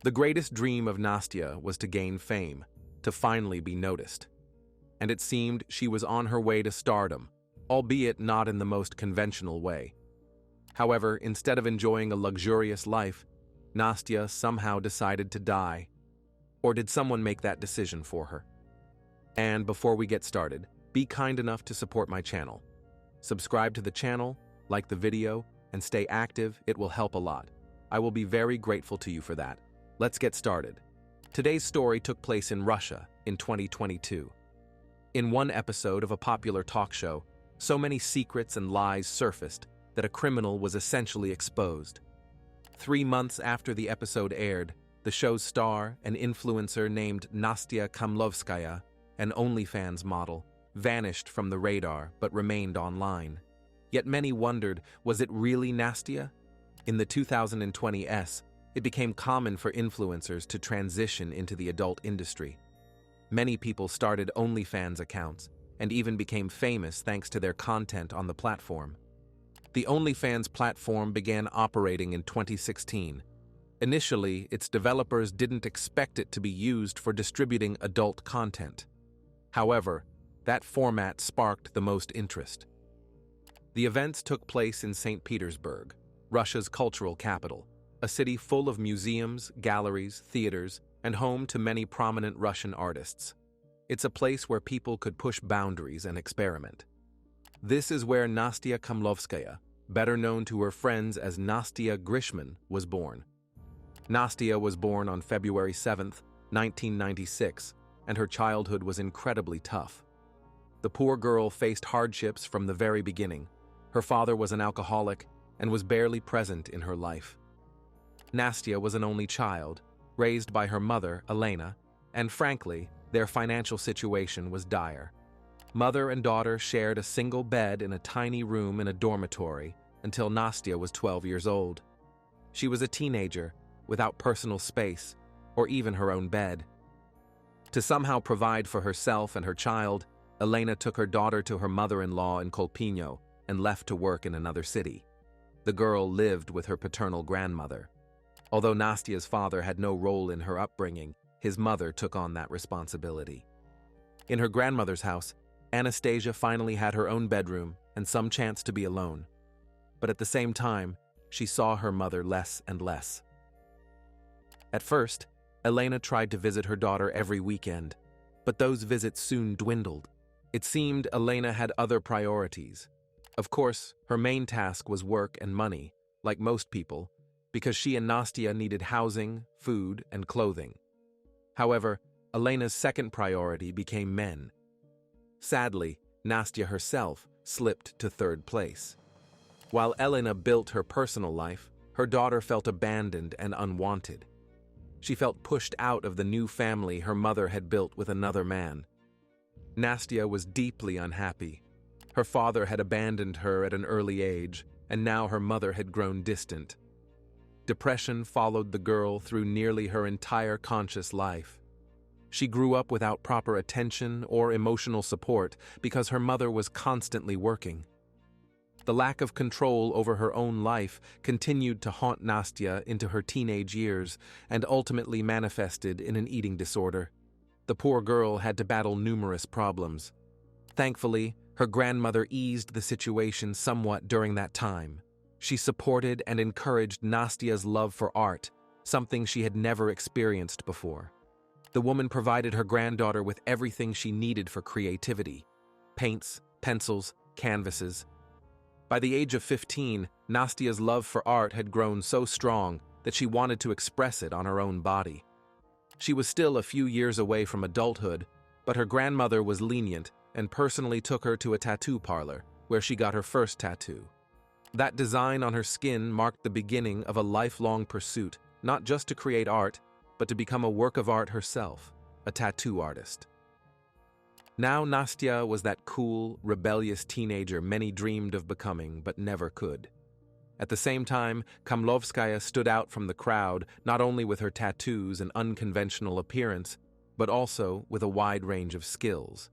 The greatest dream of Nastya was to gain fame, to finally be noticed. And it seemed she was on her way to stardom, albeit not in the most conventional way. However, instead of enjoying a luxurious life, Nastya somehow decided to die. Or did someone make that decision for her? And before we get started, be kind enough to support my channel. Subscribe to the channel, like the video, and stay active. It will help a lot. I will be very grateful to you for that. Let's get started. Today's story took place in Russia in 2022. In one episode of a popular talk show, so many secrets and lies surfaced that a criminal was essentially exposed. 3 months after the episode aired, the show's star, an influencer named Nastya Grishman, an OnlyFans model, vanished from the radar but remained online. Yet many wondered, was it really Nastya? In the 2020s, it became common for influencers to transition into the adult industry. Many people started OnlyFans accounts and even became famous thanks to their content on the platform. The OnlyFans platform began operating in 2016. Initially, its developers didn't expect it to be used for distributing adult content. However, that format sparked the most interest. The events took place in St. Petersburg, Russia's cultural capital, a city full of museums, galleries, theaters, and home to many prominent Russian artists. It's a place where people could push boundaries and experiment. This is where Nastya Grishman, better known to her friends as Nastya Grishman, was born. Nastya was born on February 7, 1996, and her childhood was incredibly tough. The poor girl faced hardships from the very beginning. Her father was an alcoholic and was barely present in her life. Nastya was an only child, raised by her mother, Elena, and frankly, their financial situation was dire. Mother and daughter shared a single bed in a tiny room in a dormitory until Nastya was 12 years old. She was a teenager, without personal space, or even her own bed. To somehow provide for herself and her child, Elena took her daughter to her mother-in-law in Kolpino and left to work in another city. The girl lived with her paternal grandmother. Although Nastya's father had no role in her upbringing, his mother took on that responsibility. In her grandmother's house, Anastasia finally had her own bedroom and some chance to be alone. But at the same time, she saw her mother less and less. At first, Elena tried to visit her daughter every weekend, but those visits soon dwindled. It seemed Elena had other priorities. Of course, her main task was work and money, like most people, because she and Nastya needed housing, food, and clothing. However, Elena's second priority became men. Sadly, Nastya herself slipped to third place. While Elena built her personal life, her daughter felt abandoned and unwanted. She felt pushed out of the new family her mother had built with another man. Nastya was deeply unhappy. Her father had abandoned her at an early age, and now her mother had grown distant. Depression followed the girl through nearly her entire conscious life. She grew up without proper attention or emotional support because her mother was constantly working. The lack of control over her own life continued to haunt Nastya into her teenage years and ultimately manifested in an eating disorder. The poor girl had to battle numerous problems. Thankfully, her grandmother eased the situation somewhat during that time. She supported and encouraged Nastya's love for art, something she had never experienced before. The woman provided her granddaughter with everything she needed for creativity: paints, pencils, canvases. By the age of 15, Nastya's love for art had grown so strong that she wanted to express it on her own body. She was still a few years away from adulthood, but her grandmother was lenient and personally took her to a tattoo parlor, where she got her first tattoo. That design on her skin marked the beginning of a lifelong pursuit, not just to create art, but to become a work of art herself, a tattoo artist. Now Nastya was that cool, rebellious teenager many dreamed of becoming but never could. At the same time, Grishman stood out from the crowd not only with her tattoos and unconventional appearance, but also with a wide range of skills.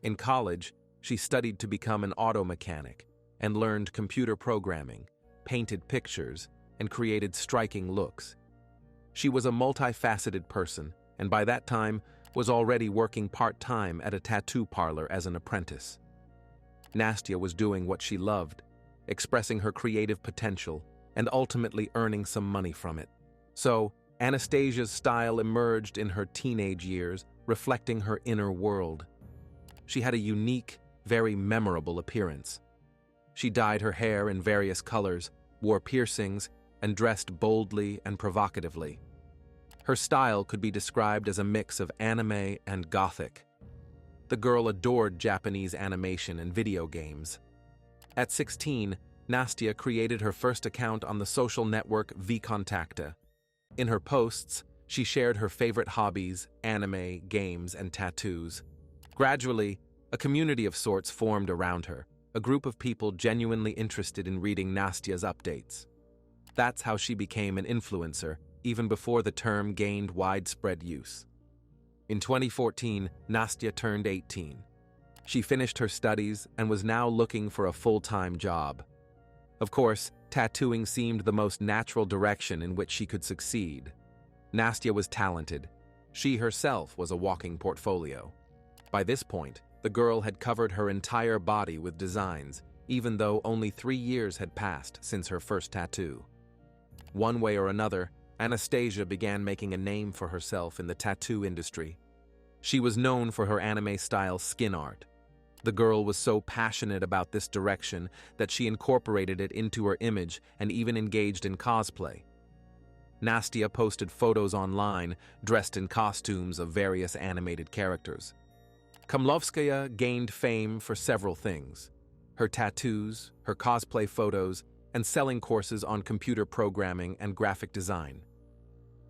In college, she studied to become an auto mechanic and learned computer programming, painted pictures, and created striking looks. She was a multifaceted person, and by that time was already working part-time at a tattoo parlor as an apprentice. Nastya was doing what she loved, expressing her creative potential, and ultimately earning some money from it. So, Anastasia's style emerged in her teenage years, reflecting her inner world. She had a unique, very memorable appearance. She dyed her hair in various colors, wore piercings, and dressed boldly and provocatively. Her style could be described as a mix of anime and gothic. The girl adored Japanese animation and video games. At 16, Nastya created her first account on the social network VKontakte. In her posts, she shared her favorite hobbies, anime, games, and tattoos. Gradually, a community of sorts formed around her, a group of people genuinely interested in reading Nastya's updates. That's how she became an influencer, even before the term gained widespread use. In 2014, Nastya turned 18. She finished her studies and was now looking for a full-time job. Of course, tattooing seemed the most natural direction in which she could succeed. Nastya was talented. She herself was a walking portfolio. By this point, the girl had covered her entire body with designs, even though only 3 years had passed since her first tattoo. One way or another, Anastasia began making a name for herself in the tattoo industry. She was known for her anime-style skin art. The girl was so passionate about this direction that she incorporated it into her image and even engaged in cosplay. Nastya posted photos online, dressed in costumes of various animated characters. Komlovskaya gained fame for several things: her tattoos, her cosplay photos, and selling courses on computer programming and graphic design.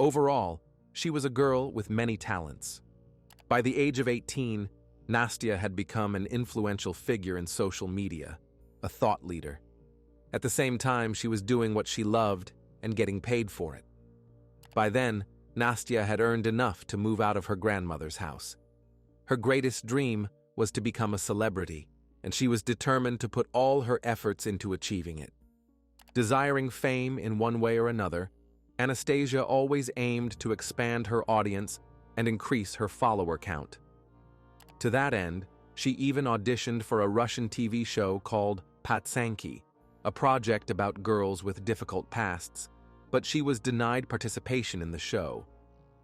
Overall, she was a girl with many talents. By the age of 18, Nastya had become an influential figure in social media, a thought leader. At the same time, she was doing what she loved and getting paid for it. By then, Nastya had earned enough to move out of her grandmother's house. Her greatest dream was to become a celebrity, and she was determined to put all her efforts into achieving it. Desiring fame in one way or another, Anastasia always aimed to expand her audience and increase her follower count. To that end, she even auditioned for a Russian TV show called Patsanki, a project about girls with difficult pasts, but she was denied participation in the show,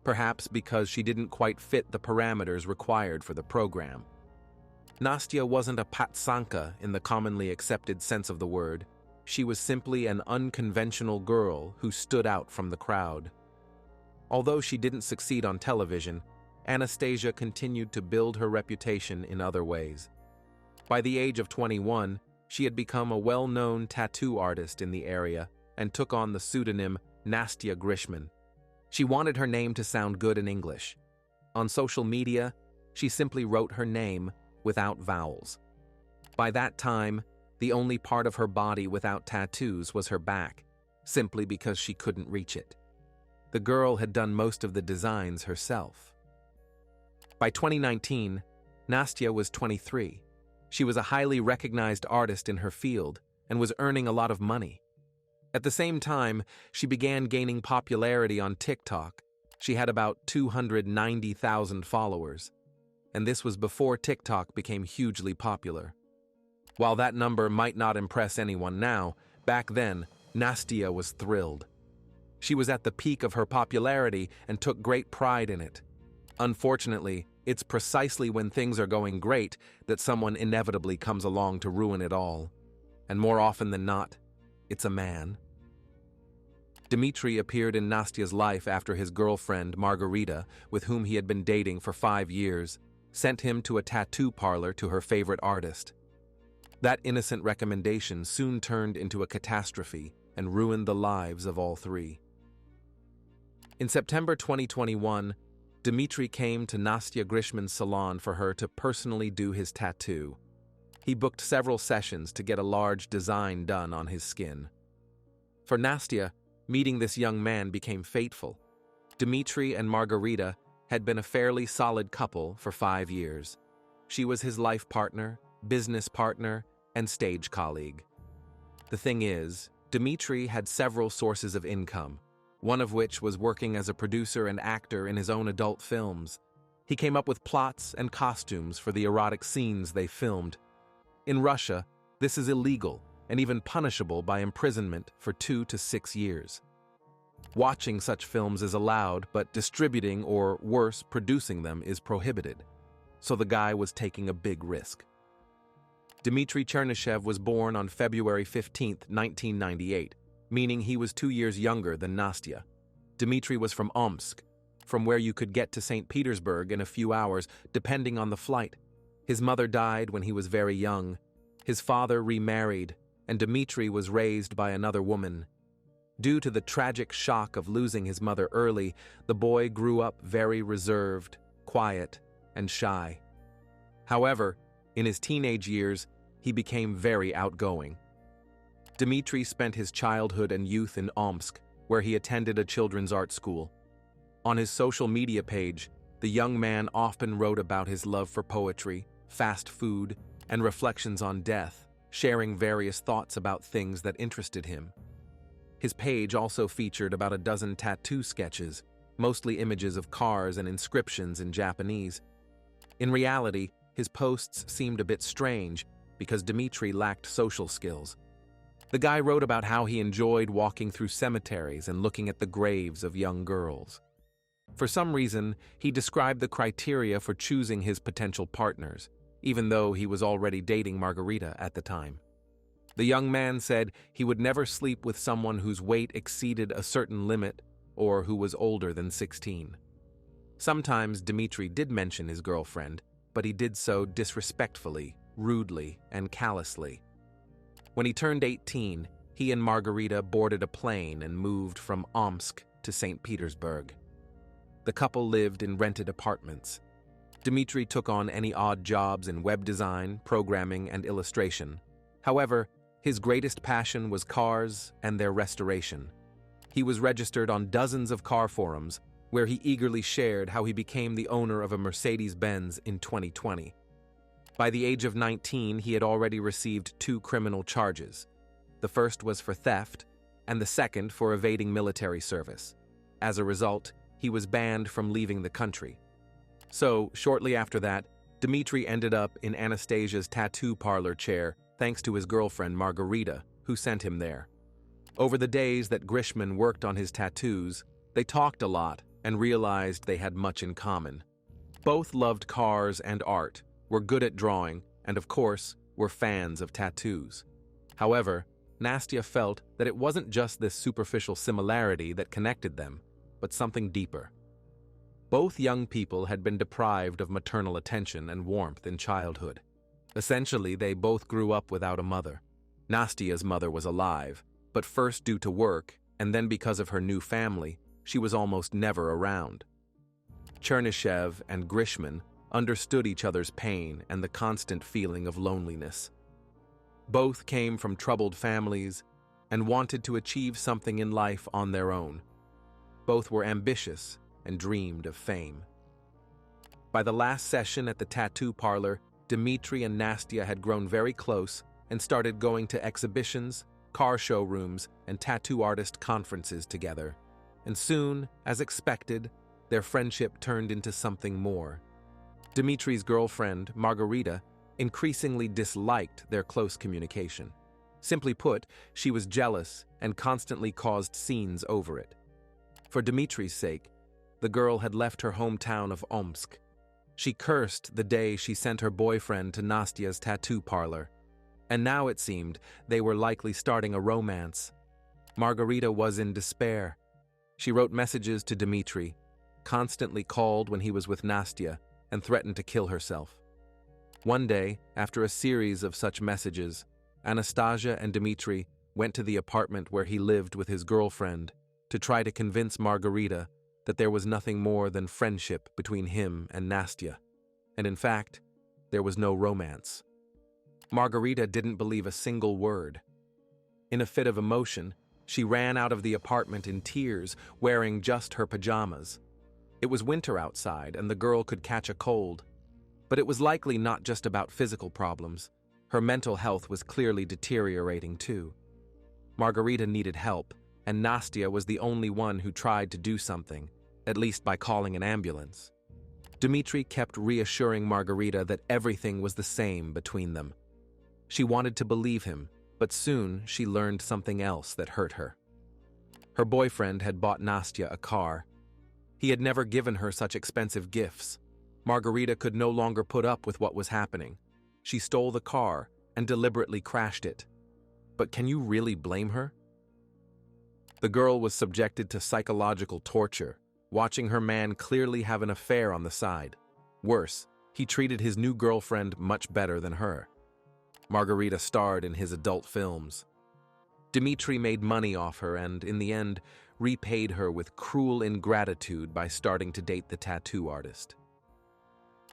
perhaps because she didn't quite fit the parameters required for the program. Nastya wasn't a patsanka in the commonly accepted sense of the word. She was simply an unconventional girl who stood out from the crowd. Although she didn't succeed on television, Anastasia continued to build her reputation in other ways. By the age of 21, she had become a well-known tattoo artist in the area and took on the pseudonym Nastya Grishman. She wanted her name to sound good in English. On social media, she simply wrote her name without vowels. By that time, the only part of her body without tattoos was her back, simply because she couldn't reach it. The girl had done most of the designs herself. By 2019, Nastya was 23. She was a highly recognized artist in her field and was earning a lot of money. At the same time, she began gaining popularity on TikTok. She had about 290,000 followers, and this was before TikTok became hugely popular. While that number might not impress anyone now, back then, Nastya was thrilled. She was at the peak of her popularity and took great pride in it. Unfortunately, it's precisely when things are going great that someone inevitably comes along to ruin it all. And more often than not, it's a man. Dmitry appeared in Nastya's life after his girlfriend, Margarita, with whom he had been dating for 5 years, sent him to a tattoo parlor to her favorite artist. That innocent recommendation soon turned into a catastrophe and ruined the lives of all three. In September 2021, Dmitry came to Nastya Grishman's salon for her to personally do his tattoo. He booked several sessions to get a large design done on his skin. For Nastya, meeting this young man became fateful. Dmitry and Margarita had been a fairly solid couple for 5 years. She was his life partner, business partner, and stage colleague. The thing is, Dmitry had several sources of income, one of which was working as a producer and actor in his own adult films. He came up with plots and costumes for the erotic scenes they filmed. In Russia, this is illegal and even punishable by imprisonment for 2 to 6 years. Watching such films is allowed, but distributing or, worse, producing them is prohibited. So the guy was taking a big risk. Dmitry Chernyshev was born on February 15, 1998, meaning he was 2 years younger than Nastya. Dmitry was from Omsk, from where you could get to St. Petersburg in a few hours, depending on the flight. His mother died when he was very young. His father remarried, and Dmitry was raised by another woman. Due to the tragic shock of losing his mother early, the boy grew up very reserved, quiet, and shy. However, in his teenage years, he became very outgoing. Dmitry spent his childhood and youth in Omsk, where he attended a children's art school. On his social media page, the young man often wrote about his love for poetry, fast food, and reflections on death, sharing various thoughts about things that interested him. His page also featured about a dozen tattoo sketches, mostly images of cars and inscriptions in Japanese. In reality, his posts seemed a bit strange because Dmitry lacked social skills. The guy wrote about how he enjoyed walking through cemeteries and looking at the graves of young girls. For some reason, he described the criteria for choosing his potential partners, even though he was already dating Margarita at the time. The young man said he would never sleep with someone whose weight exceeded a certain limit or who was older than 16. Sometimes Dmitry did mention his girlfriend, but he did so disrespectfully, rudely, and callously. When he turned 18, he and Margarita boarded a plane and moved from Omsk to St. Petersburg. The couple lived in rented apartments. Dmitry took on any odd jobs in web design, programming, and illustration. However, his greatest passion was cars and their restoration. He was registered on dozens of car forums, where he eagerly shared how he became the owner of a Mercedes-Benz in 2020. By the age of 19, he had already received 2 criminal charges. The first was for theft, and the second for evading military service. As a result, he was banned from leaving the country. So, shortly after that, Dmitry ended up in Anastasia's tattoo parlor chair thanks to his girlfriend Margarita, who sent him there. Over the days that Grishman worked on his tattoos, they talked a lot and realized they had much in common. Both loved cars and art, were good at drawing, and of course, were fans of tattoos. However, Nastya felt that it wasn't just this superficial similarity that connected them, but something deeper. Both young people had been deprived of maternal attention and warmth in childhood. Essentially, they both grew up without a mother. Nastya's mother was alive, but first due to work, and then because of her new family, she was almost never around. Chernyshev and Grishman understood each other's pain and the constant feeling of loneliness. Both came from troubled families and wanted to achieve something in life on their own. Both were ambitious and dreamed of fame. By the last session at the tattoo parlor, Dmitry and Nastya had grown very close and started going to exhibitions, car showrooms, and tattoo artist conferences together. And soon, as expected, their friendship turned into something more. Dmitry's girlfriend, Margarita, increasingly disliked their close communication. Simply put, she was jealous and constantly caused scenes over it. For Dmitry's sake, the girl had left her hometown of Omsk. She cursed the day she sent her boyfriend to Nastya's tattoo parlor, and now it seemed they were likely starting a romance. Margarita was in despair. She wrote messages to Dmitry, constantly called when he was with Nastya, and threatened to kill herself. One day, after a series of such messages, Anastasia and Dmitry went to the apartment where he lived with his girlfriend to try to convince Margarita that there was nothing more than friendship between him and Nastya, and in fact, there was no romance. Margarita didn't believe a single word. In a fit of emotion, she ran out of the apartment in tears, wearing just her pajamas. It was winter outside, and the girl could catch a cold. But it was likely not just about physical problems. Her mental health was clearly deteriorating too. Margarita needed help, and Nastya was the only one who tried to do something, at least by calling an ambulance. Dmitri kept reassuring Margarita that everything was the same between them. She wanted to believe him, but soon she learned something else that hurt her. Her boyfriend had bought Nastya a car. He had never given her such expensive gifts. Margarita could no longer put up with what was happening. She stole the car and deliberately crashed it. But can you really blame her? The girl was subjected to psychological torture, watching her man clearly have an affair on the side. Worse, he treated his new girlfriend much better than her. Margarita starred in his adult films. Dmitri made money off her and, in the end, repaid her with cruel ingratitude by starting to date the tattoo artist.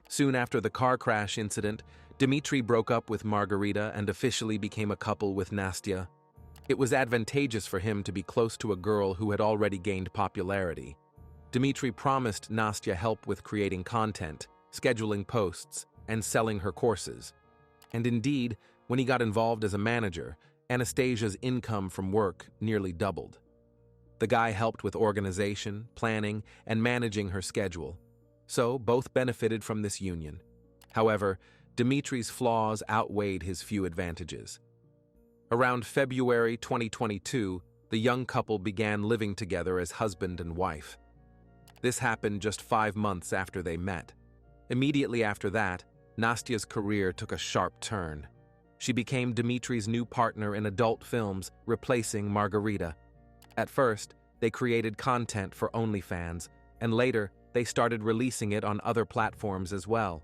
Soon after the car crash incident, Dmitri broke up with Margarita and officially became a couple with Nastya. It was advantageous for him to be close to a girl who had already gained popularity. Dmitri promised Nastya help with creating content, scheduling posts, and selling her courses. And indeed, when he got involved as a manager, Anastasia's income from work nearly doubled. The guy helped with organization, planning, and managing her schedule. So both benefited from this union. However, Dmitri's flaws outweighed his few advantages. Around February 2022, the young couple began living together as husband and wife. This happened just 5 months after they met. Immediately after that, Nastya's career took a sharp turn. She became Dmitri's new partner in adult films, replacing Margarita. At first, they created content for OnlyFans, and later, they started releasing it on other platforms as well.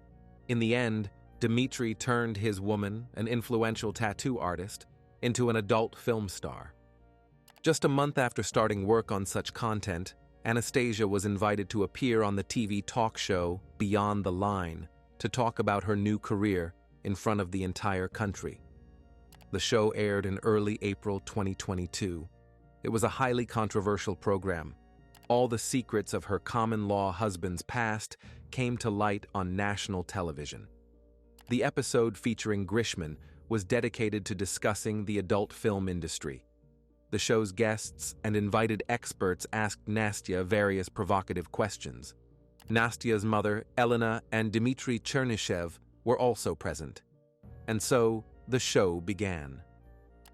In the end, Dmitri turned his woman, an influential tattoo artist, into an adult film star. Just a month after starting work on such content, Anastasia was invited to appear on the TV talk show Beyond the Line to talk about her new career in front of the entire country. The show aired in early April 2022. It was a highly controversial program. All the secrets of her common-law husband's past came to light on national television. The episode featuring Grishman was dedicated to discussing the adult film industry. The show's guests and invited experts asked Nastya various provocative questions. Nastya's mother, Elena, and Dmitri Chernyshev were also present. And so, the show began.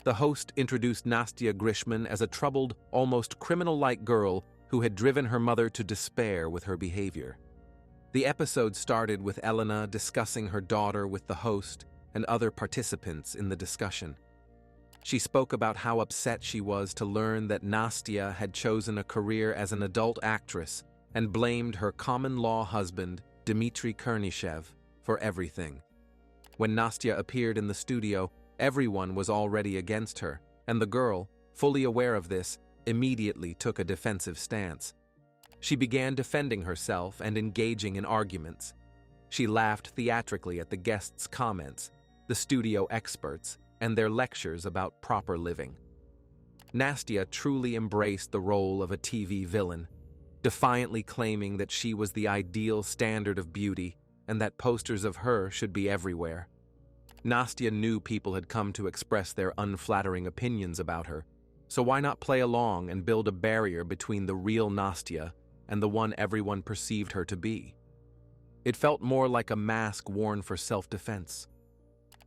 The host introduced Nastya Grishman as a troubled, almost criminal-like girl who had driven her mother to despair with her behavior. The episode started with Elena discussing her daughter with the host and other participants in the discussion. She spoke about how upset she was to learn that Nastya had chosen a career as an adult actress and blamed her common-law husband, Dmitri Chernyshev, for everything. When Nastya appeared in the studio, everyone was already against her, and the girl, fully aware of this, immediately took a defensive stance. She began defending herself and engaging in arguments. She laughed theatrically at the guests' comments, the studio experts, and their lectures about proper living. Nastya truly embraced the role of a TV villain, defiantly claiming that she was the ideal standard of beauty and that posters of her should be everywhere. Nastya knew people had come to express their unflattering opinions about her, so why not play along and build a barrier between the real Nastya and the one everyone perceived her to be? It felt more like a mask worn for self-defense.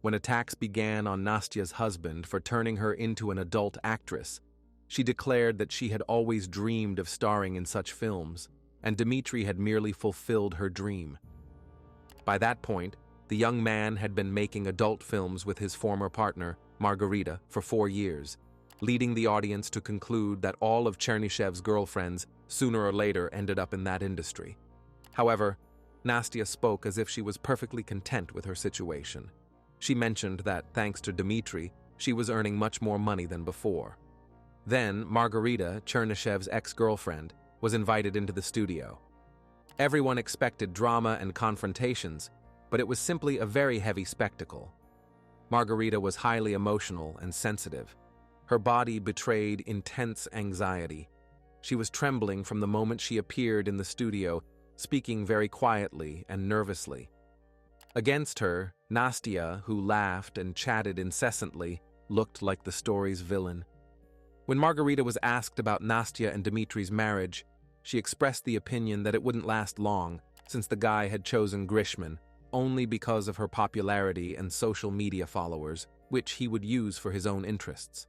When attacks began on Nastya's husband for turning her into an adult actress, she declared that she had always dreamed of starring in such films, and Dmitri had merely fulfilled her dream. By that point, the young man had been making adult films with his former partner, Margarita, for 4 years, leading the audience to conclude that all of Chernyshev's girlfriends sooner or later ended up in that industry. However, Nastya spoke as if she was perfectly content with her situation. She mentioned that, thanks to Dmitri, she was earning much more money than before. Then, Margarita, Chernishev's ex-girlfriend, was invited into the studio. Everyone expected drama and confrontations, but it was simply a very heavy spectacle. Margarita was highly emotional and sensitive. Her body betrayed intense anxiety. She was trembling from the moment she appeared in the studio, speaking very quietly and nervously. Against her, Nastya, who laughed and chatted incessantly, looked like the story's villain. When Margarita was asked about Nastya and Dmitri's marriage, she expressed the opinion that it wouldn't last long since the guy had chosen Grishman only because of her popularity and social media followers, which he would use for his own interests.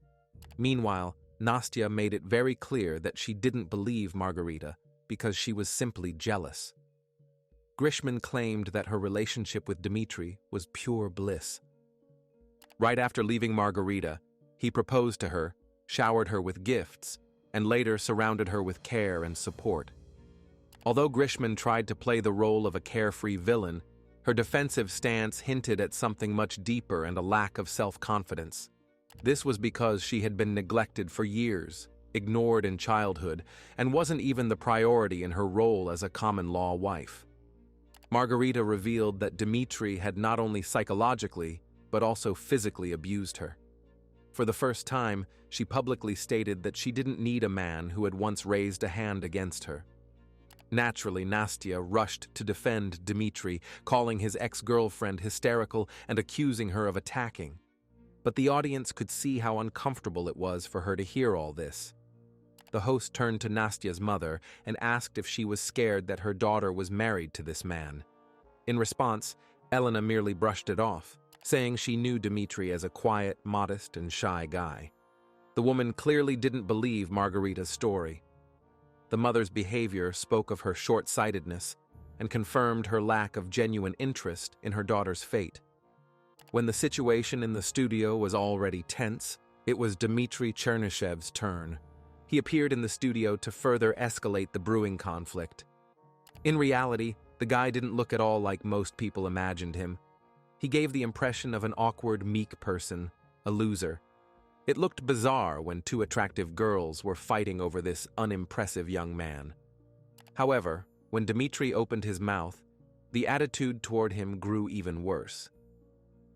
Meanwhile, Nastya made it very clear that she didn't believe Margarita because she was simply jealous. Grishman claimed that her relationship with Dmitri was pure bliss. Right after leaving Margarita, he proposed to her, showered her with gifts, and later surrounded her with care and support. Although Grishman tried to play the role of a carefree villain, her defensive stance hinted at something much deeper and a lack of self-confidence. This was because she had been neglected for years, ignored in childhood, and wasn't even the priority in her role as a common-law wife. Margarita revealed that Dmitri had not only psychologically, but also physically abused her. For the first time, she publicly stated that she didn't need a man who had once raised a hand against her. Naturally, Nastya rushed to defend Dmitri, calling his ex-girlfriend hysterical and accusing her of attacking. But the audience could see how uncomfortable it was for her to hear all this. The host turned to Nastya's mother and asked if she was scared that her daughter was married to this man. In response, Elena merely brushed it off, saying she knew Dmitri as a quiet, modest, and shy guy. The woman clearly didn't believe Margarita's story. The mother's behavior spoke of her short-sightedness and confirmed her lack of genuine interest in her daughter's fate. When the situation in the studio was already tense, it was Dmitri Chernyshev's turn. He appeared in the studio to further escalate the brewing conflict. In reality, the guy didn't look at all like most people imagined him. He gave the impression of an awkward, meek person, a loser. It looked bizarre when two attractive girls were fighting over this unimpressive young man. However, when Dmitri opened his mouth, the attitude toward him grew even worse.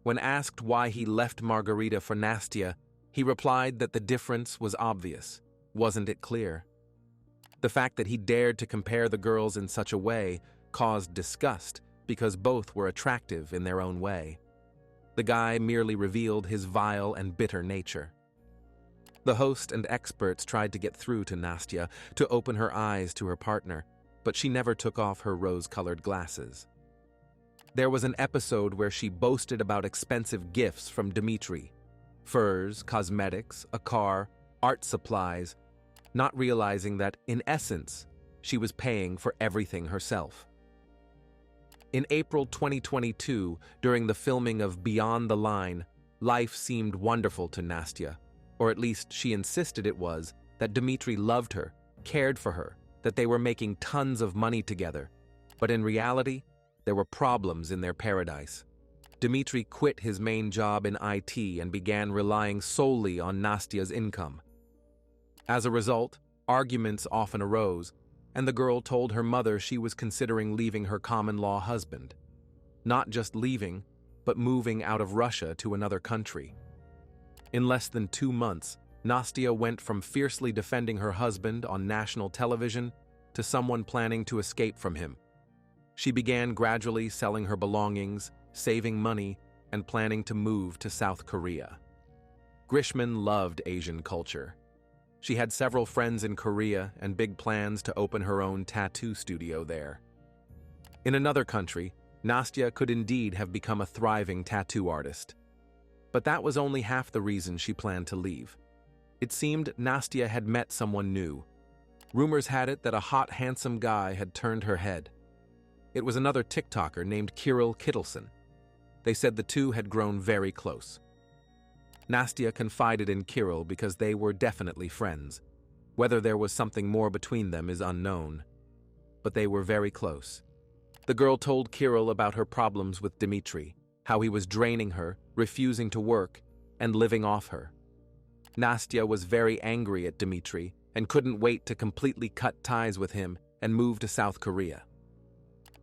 When asked why he left Margarita for Nastya, he replied that the difference was obvious. Wasn't it clear? The fact that he dared to compare the girls in such a way caused disgust because both were attractive in their own way. The guy merely revealed his vile and bitter nature. The host and experts tried to get through to Nastya to open her eyes to her partner, but she never took off her rose-colored glasses. There was an episode where she boasted about expensive gifts from Dmitri: furs, cosmetics, a car, art supplies, not realizing that, in essence, she was paying for everything herself. In April 2022, during the filming of Beyond the Line, life seemed wonderful to Nastya, or at least she insisted it was, that Dmitri loved her, cared for her, that they were making tons of money together. But in reality, there were problems in their paradise. Dmitri quit his main job in IT and began relying solely on Nastya's income. As a result, arguments often arose, and the girl told her mother she was considering leaving her common-law husband. Not just leaving, but moving out of Russia to another country. In less than 2 months, Nastya went from fiercely defending her husband on national television to someone planning to escape from him. She began gradually selling her belongings, saving money, and planning to move to South Korea. Grishman loved Asian culture. She had several friends in Korea and big plans to open her own tattoo studio there. In another country, Nastya could indeed have become a thriving tattoo artist. But that was only half the reason she planned to leave. It seemed Nastya had met someone new. Rumors had it that a hot, handsome guy had turned her head. It was another TikToker named Kirill Kittleson. They said the two had grown very close. Nastya confided in Kirill because they were definitely friends. Whether there was something more between them is unknown. But they were very close. The girl told Kirill about her problems with Dmitri, how he was draining her, refusing to work, and living off her. Nastya was very angry at Dmitri and couldn't wait to completely cut ties with him and move to South Korea.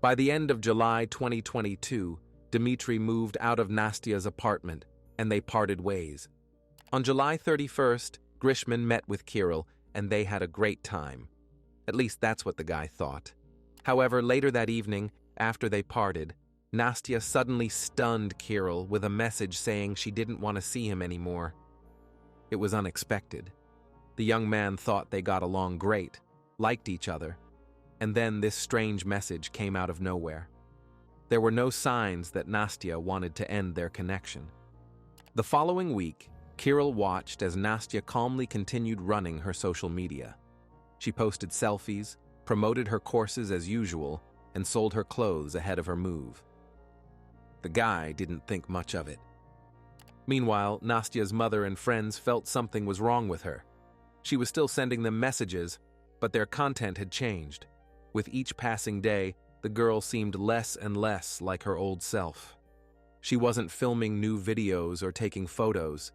By the end of July 2022, Dmitri moved out of Nastya's apartment, and they parted ways. On July 31st, Grishman met with Kirill, and they had a great time. At least that's what the guy thought. However, later that evening, after they parted, Nastya suddenly stunned Kirill with a message saying she didn't want to see him anymore. It was unexpected. The young man thought they got along great, liked each other, and then this strange message came out of nowhere. There were no signs that Nastya wanted to end their connection. The following week, Kirill watched as Nastya calmly continued running her social media. She posted selfies, promoted her courses as usual, and sold her clothes ahead of her move. The guy didn't think much of it. Meanwhile, Nastya's mother and friends felt something was wrong with her. She was still sending them messages, but their content had changed. With each passing day, the girl seemed less and less like her old self. She wasn't filming new videos or taking photos.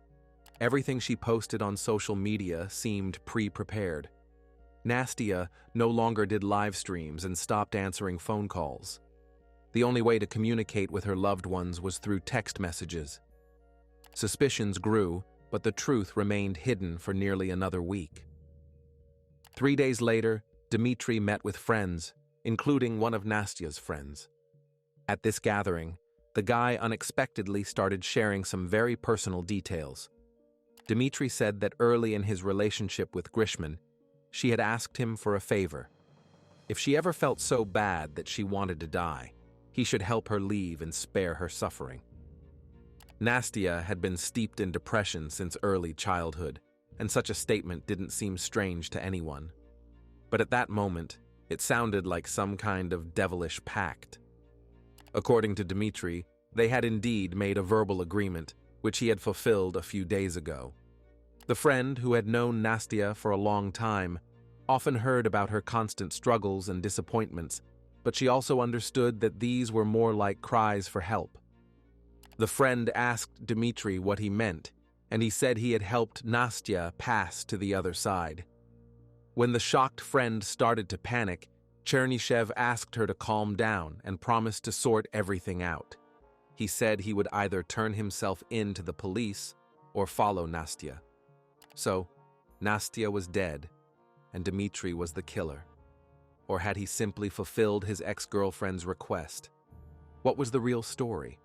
Everything she posted on social media seemed pre-prepared. Nastya no longer did live streams and stopped answering phone calls. The only way to communicate with her loved ones was through text messages. Suspicions grew, but the truth remained hidden for nearly another week. 3 days later, Dmitry met with friends, including one of Nastya's friends. At this gathering, the guy unexpectedly started sharing some very personal details. Dmitry said that early in his relationship with Grishman, she had asked him for a favor. If she ever felt so bad that she wanted to die, he should help her leave and spare her suffering. Nastya had been steeped in depression since early childhood, and such a statement didn't seem strange to anyone. But at that moment, it sounded like some kind of devilish pact. According to Dmitry, they had indeed made a verbal agreement, which he had fulfilled a few days ago. The friend, who had known Nastya for a long time, often heard about her constant struggles and disappointments, but she also understood that these were more like cries for help. The friend asked Dmitry what he meant, and he said he had helped Nastya pass to the other side. When the shocked friend started to panic, Chernyshев asked her to calm down and promised to sort everything out. He said he would either turn himself in to the police or follow Nastya. So, Nastya was dead, and Dmitry was the killer. Or had he simply fulfilled his ex-girlfriend's request? What was the real story?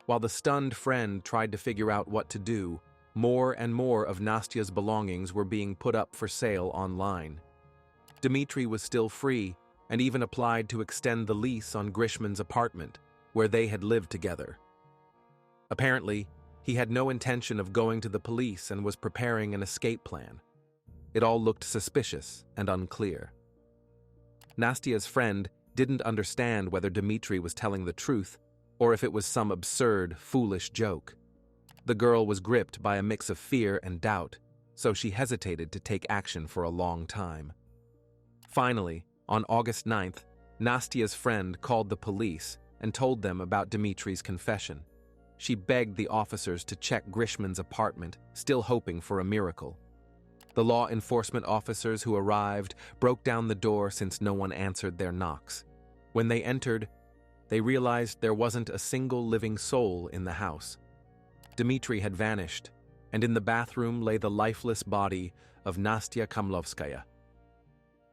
While the stunned friend tried to figure out what to do, more and more of Nastya's belongings were being put up for sale online. Dmitry was still free and even applied to extend the lease on Grishman's apartment, where they had lived together. Apparently, he had no intention of going to the police and was preparing an escape plan. It all looked suspicious and unclear. Nastya's friend didn't understand whether Dmitry was telling the truth or if it was some absurd, foolish joke. The girl was gripped by a mix of fear and doubt, so she hesitated to take action for a long time. Finally, on August 9th, Nastya's friend called the police and told them about Dmitry's confession. She begged the officers to check Grishman's apartment, still hoping for a miracle. The law enforcement officers who arrived broke down the door since no one answered their knocks. When they entered, they realized there wasn't a single living soul in the house. Dmitry had vanished, and in the bathroom lay the lifeless body of Nastya Kamlovskaya.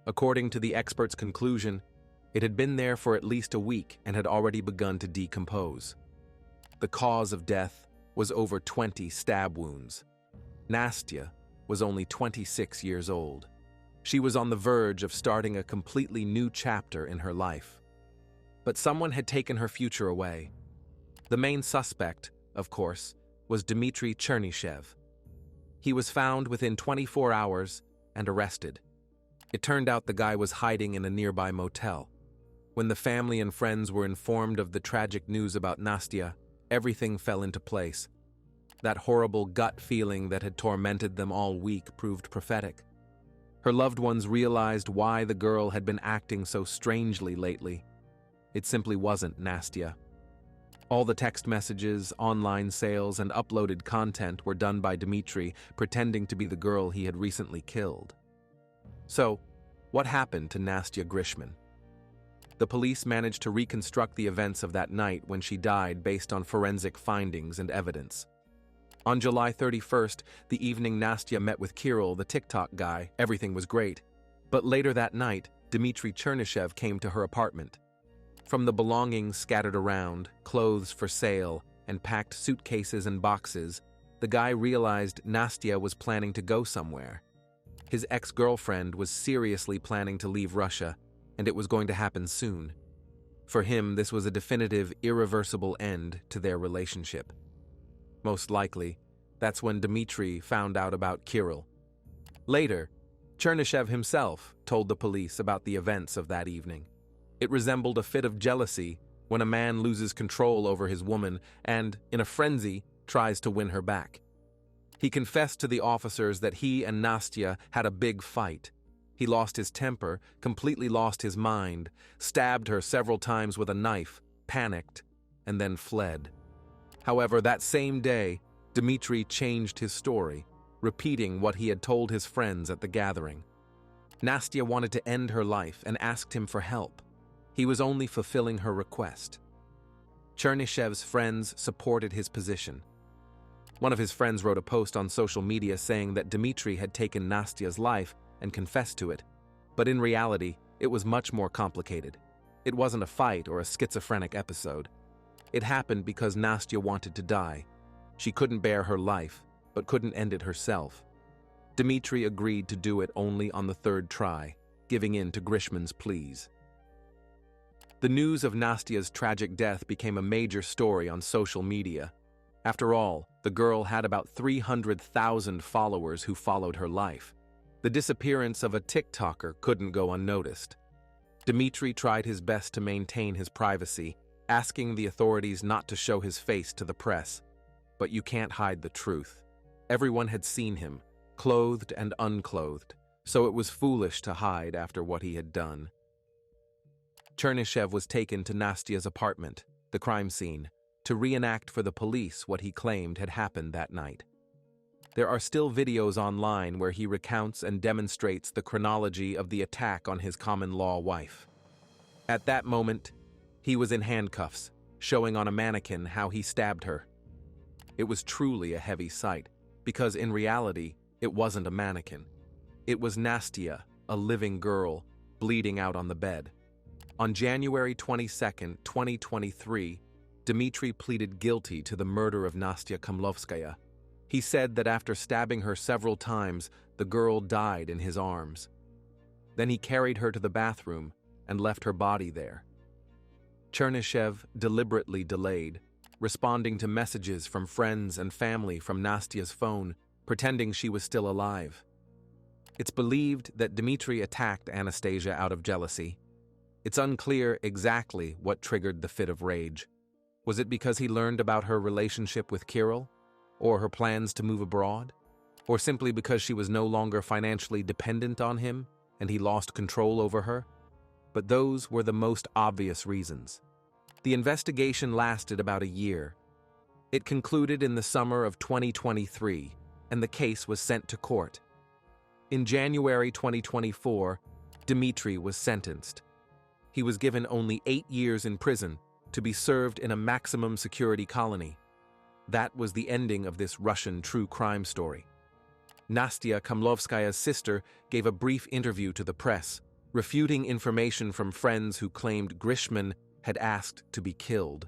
According to the expert's conclusion, it had been there for at least a week and had already begun to decompose. The cause of death was over 20 stab wounds. Nastya was only 26 years old. She was on the verge of starting a completely new chapter in her life. But someone had taken her future away. The main suspect, of course, was Dmitry Chernyshев. He was found within 24 hours and arrested. It turned out the guy was hiding in a nearby motel. When the family and friends were informed of the tragic news about Nastya, everything fell into place. That horrible gut feeling that had tormented them all week proved prophetic. Her loved ones realized why the girl had been acting so strangely lately. It simply wasn't Nastya. All the text messages, online sales, and uploaded content were done by Dmitry, pretending to be the girl he had recently killed. So, what happened to Nastya Grishman? The police managed to reconstruct the events of that night when she died based on forensic findings and evidence. On July 31st, the evening Nastya met with Kirill, the TikTok guy, everything was great. But later that night, Dmitry Chernyshев came to her apartment. From the belongings scattered around, clothes for sale, and packed suitcases and boxes, the guy realized Nastya was planning to go somewhere. His ex-girlfriend was seriously planning to leave Russia, and it was going to happen soon. For him, this was a definitive, irreversible end to their relationship. Most likely, that's when Dmitry found out about Kirill. Later, Chernyshev himself told the police about the events of that evening. It resembled a fit of jealousy when a man loses control over his woman and, in a frenzy, tries to win her back. He confessed to the officers that he and Nastya had a big fight. He lost his temper, completely lost his mind, stabbed her several times with a knife, panicked, and then fled. However, that same day, Dmitry changed his story, repeating what he had told his friends at the gathering. Nastya wanted to end her life and asked him for help. He was only fulfilling her request. Chernyshev's friends supported his position. One of his friends wrote a post on social media saying that Dmitry had taken Nastya's life and confessed to it, but in reality, it was much more complicated. It wasn't a fight or a schizophrenic episode. It happened because Nastya wanted to die. She couldn't bear her life, but couldn't end it herself. Dmitry agreed to do it only on the third try, giving in to Grishman's pleas. The news of Nastya's tragic death became a major story on social media. After all, the girl had about 300,000 followers who followed her life. The disappearance of a TikToker couldn't go unnoticed. Dmitry tried his best to maintain his privacy, asking the authorities not to show his face to the press. But you can't hide the truth. Everyone had seen him, clothed and unclothed, so it was foolish to hide after what he had done. Chernyshev was taken to Nastya's apartment, the crime scene, to reenact for the police what he claimed had happened that night. There are still videos online where he recounts and demonstrates the chronology of the attack on his common-law wife. At that moment, he was in handcuffs, showing on a mannequin how he stabbed her. It was truly a heavy sight, because in reality, it wasn't a mannequin. It was Nastya, a living girl, bleeding out on the bed. On January 22, 2023, Dmitry pleaded guilty to the murder of Nastya Komlovskaya. He said that after stabbing her several times, the girl died in his arms. Then he carried her to the bathroom and left her body there. Chernyshev deliberately delayed, responding to messages from friends and family from Nastya's phone, pretending she was still alive. It's believed that Dmitry attacked Anastasia out of jealousy. It's unclear exactly what triggered the fit of rage. Was it because he learned about her relationship with Kirill, or her plans to move abroad, or simply because she was no longer financially dependent on him and he lost control over her? But those were the most obvious reasons. The investigation lasted about a year. It concluded in the summer of 2023, and the case was sent to court. In January 2024, Dmitry was sentenced. He was given only 8 years in prison to be served in a maximum security colony. That was the ending of this Russian true crime story. Nastya Komlovskaya's sister gave a brief interview to the press, refuting information from friends who claimed Grishman had asked to be killed.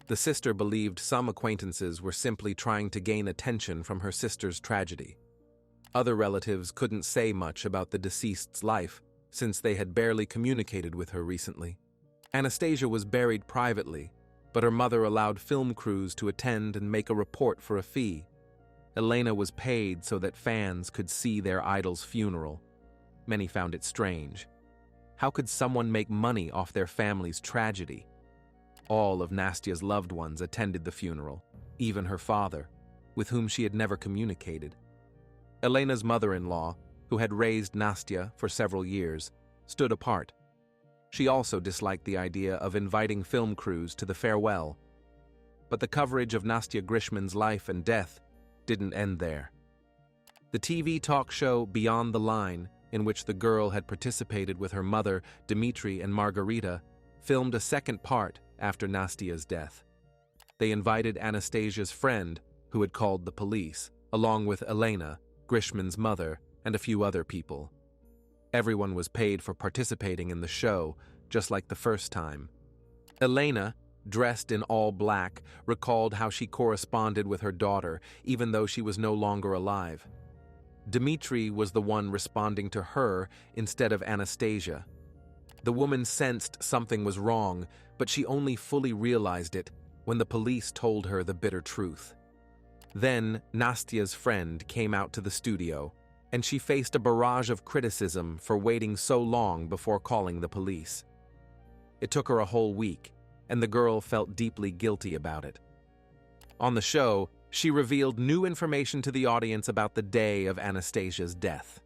The sister believed some acquaintances were simply trying to gain attention from her sister's tragedy. Other relatives couldn't say much about the deceased's life, since they had barely communicated with her recently. Anastasia was buried privately, but her mother allowed film crews to attend and make a report for a fee. Elena was paid so that fans could see their idol's funeral. Many found it strange. How could someone make money off their family's tragedy? All of Nastya's loved ones attended the funeral, even her father, with whom she had never communicated. Elena's mother-in-law, who had raised Nastya for several years, stood apart. She also disliked the idea of inviting film crews to the farewell. But the coverage of Nastya Grishman's life and death didn't end there. The TV talk show Beyond the Line, in which the girl had participated with her mother, Dmitry and Margarita, filmed a second part after Nastya's death. They invited Anastasia's friend, who had called the police, along with Elena, Grishman's mother, and a few other people. Everyone was paid for participating in the show, just like the first time. Elena, dressed in all black, recalled how she corresponded with her daughter, even though she was no longer alive. Dmitri was the one responding to her instead of Anastasia. The woman sensed something was wrong, but she only fully realized it when the police told her the bitter truth. Then Nastya's friend came out to the studio, and she faced a barrage of criticism for waiting so long before calling the police. It took her a whole week, and the girl felt deeply guilty about it. On the show, she revealed new information to the audience about the day of Anastasia's death.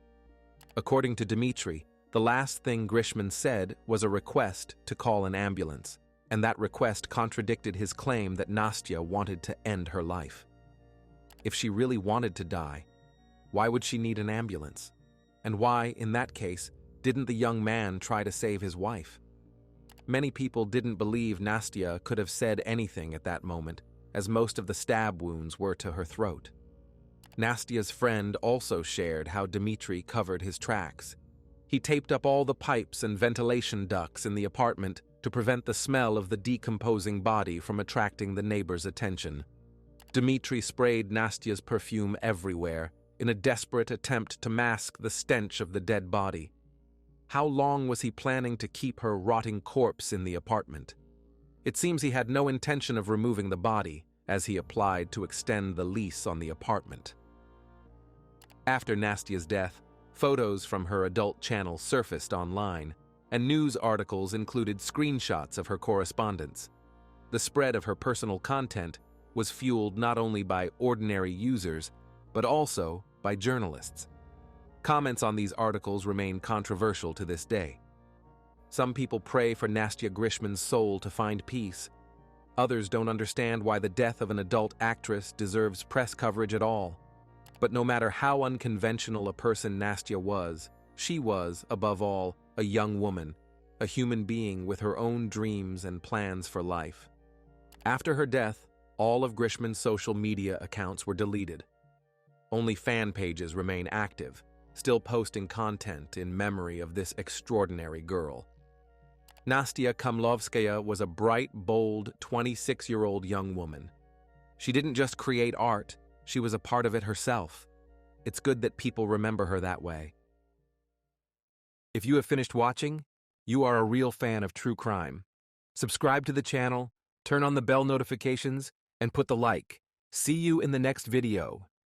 According to Dmitri, the last thing Grishman said was a request to call an ambulance, and that request contradicted his claim that Nastya wanted to end her life. If she really wanted to die, why would she need an ambulance? And why, in that case, didn't the young man try to save his wife? Many people didn't believe Nastya could have said anything at that moment, as most of the stab wounds were to her throat. Nastya's friend also shared how Dmitri covered his tracks. He taped up all the pipes and ventilation ducts in the apartment to prevent the smell of the decomposing body from attracting the neighbors' attention. Dmitri sprayed Nastya's perfume everywhere in a desperate attempt to mask the stench of the dead body. How long was he planning to keep her rotting corpse in the apartment? It seems he had no intention of removing the body, as he applied to extend the lease on the apartment. After Nastya's death, photos from her adult channel surfaced online, and news articles included screenshots of her correspondence. The spread of her personal content was fueled not only by ordinary users, but also by journalists. Comments on these articles remain controversial to this day. Some people pray for Nastya Grishman's soul to find peace. Others don't understand why the death of an adult actress deserves press coverage at all. But no matter how unconventional a person Nastya was, she was, above all, a young woman, a human being with her own dreams and plans for life. After her death, all of Grishman's social media accounts were deleted. Only fan pages remain active, still posting content in memory of this extraordinary girl. Nastya Kamlovskaya was a bright, bold, 26-year-old young woman. She didn't just create art, she was a part of it herself. It's good that people remember her that way. If you have finished watching, you are a real fan of true crime. Subscribe to the channel, turn on the bell notifications, and put the like. See you in the next video.